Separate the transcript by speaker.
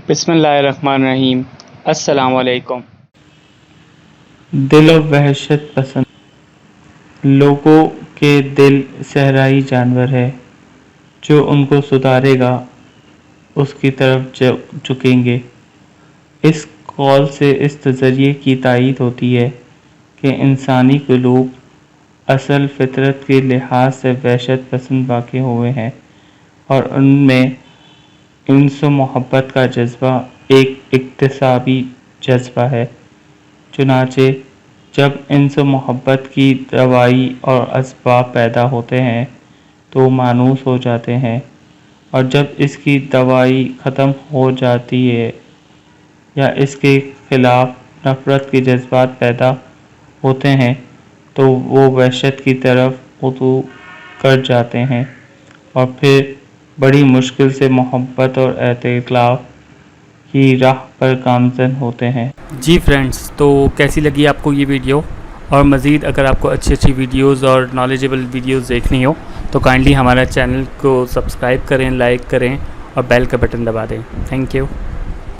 Speaker 1: بسم اللہ الرحمن الرحیم۔ السلام علیکم۔
Speaker 2: دل و وحشت پسند لوگوں کے دل صحرائی جانور ہے، جو ان کو سدھارے گا اس کی طرف جھکیں گے۔ اس قول سے اس نظریے کی تائید ہوتی ہے کہ انسانی قلوب اصل فطرت کے لحاظ سے وحشت پسند واقع ہوئے ہیں، اور ان میں انس و محبت کا جذبہ ایک اکتسابی جذبہ ہے۔ چنانچہ جب انس و محبت کی دوائی اور اسباب پیدا ہوتے ہیں تو مانوس ہو جاتے ہیں، اور جب اس کی دوائی ختم ہو جاتی ہے یا اس کے خلاف نفرت کے جذبات پیدا ہوتے ہیں تو وہ وحشت کی طرف رجوع کر جاتے ہیں، اور پھر بڑی مشکل سے محبت اور اعتلاف کی راہ پر گامزن ہوتے ہیں۔
Speaker 3: جی فرینڈز، تو کیسی لگی آپ کو یہ ویڈیو؟ اور مزید اگر آپ کو اچھی ویڈیوز اور نالجیبل ویڈیوز دیکھنی ہو تو کائنڈلی ہمارا چینل کو سبسکرائب کریں، لائک کریں اور بیل کا بٹن دبا دیں۔ Thank you.